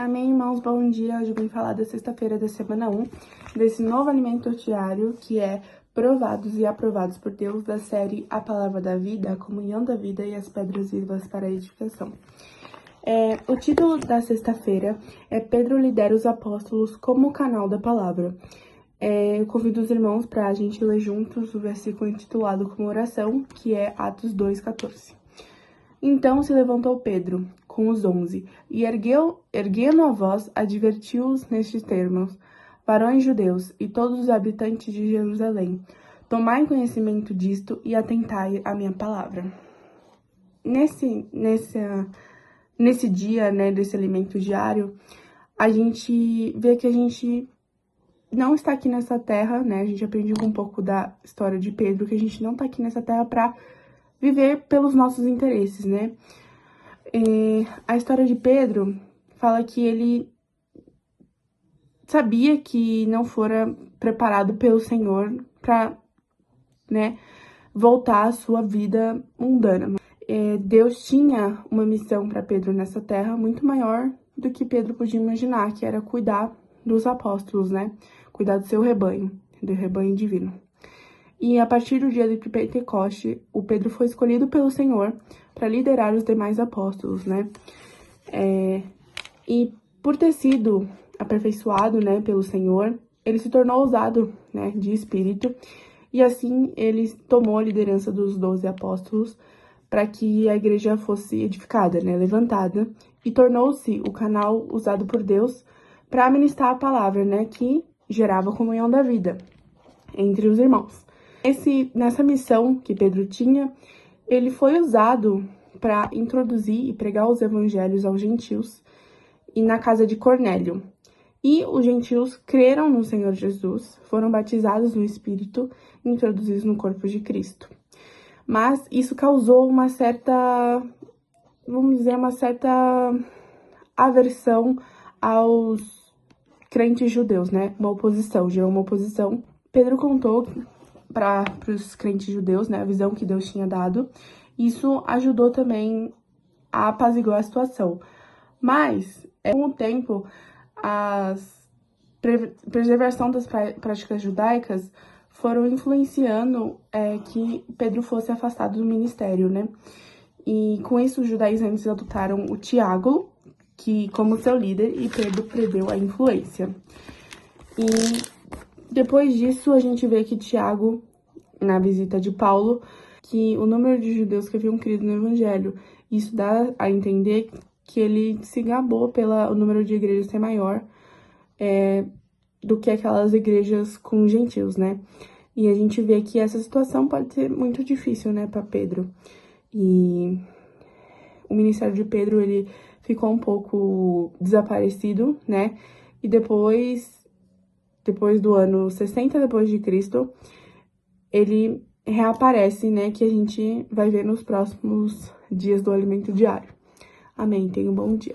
Amém, irmãos, bom dia. Hoje eu vim falar da sexta-feira da semana 1, desse novo alimento diário, que é Provados e Aprovados por Deus, da série A Palavra da Vida, a Comunhão da Vida e as Pedras Vivas para a Edificação. O título da sexta-feira é Pedro lidera os apóstolos como canal da palavra. Eu convido os irmãos para a gente ler juntos o versículo intitulado como oração, que é Atos 2,14. Então se levantou Pedro com os 11, e erguendo a voz, advertiu-os nestes termos: varões judeus e todos os habitantes de Jerusalém, tomai conhecimento disto e atentai à minha palavra. Nesse dia, né, desse alimento diário, a gente vê que a gente não está aqui nessa terra, né, a gente aprende um pouco da história de Pedro, que a gente não está aqui nessa terra para viver pelos nossos interesses, né. A história de Pedro fala que ele sabia que não fora preparado pelo Senhor para, né, voltar à sua vida mundana. Deus tinha uma missão para Pedro nessa terra muito maior do que Pedro podia imaginar, que era cuidar dos apóstolos, né, cuidar do seu rebanho, do rebanho divino. E a partir do dia de Pentecoste, o Pedro foi escolhido pelo Senhor para liderar os demais apóstolos, né? E por ter sido aperfeiçoado, né, pelo Senhor, ele se tornou ousado, né, de espírito, e assim ele tomou a liderança dos 12 apóstolos para que a igreja fosse edificada, né, levantada, e tornou-se o canal usado por Deus para ministrar a palavra, né, que gerava a comunhão da vida entre os irmãos. Nessa missão que Pedro tinha, ele foi usado para introduzir e pregar os evangelhos aos gentios e na casa de Cornélio. E os gentios creram no Senhor Jesus, foram batizados no Espírito e introduzidos no corpo de Cristo. Mas isso causou uma certa, vamos dizer, uma certa aversão aos crentes judeus, né? Gerou uma oposição. Pedro contou para os crentes judeus, né, a visão que Deus tinha dado. Isso ajudou também a apaziguar a situação. Mas, com o tempo, a preservação das práticas judaicas foram influenciando que Pedro fosse afastado do ministério, né? E com isso, os judaizantes adotaram o Tiago como seu líder, e Pedro perdeu a influência. E depois disso, a gente vê que Tiago, na visita de Paulo, que o número de judeus que haviam crido no evangelho, isso dá a entender que ele se gabou pelo número de igrejas ser maior do que aquelas igrejas com gentios, né? E a gente vê que essa situação pode ser muito difícil, né, para Pedro. E o ministério de Pedro, ele ficou um pouco desaparecido, né? E depois do ano 60 depois de Cristo, ele reaparece, né, que a gente vai ver nos próximos dias do alimento diário. Amém. Tenha um bom dia.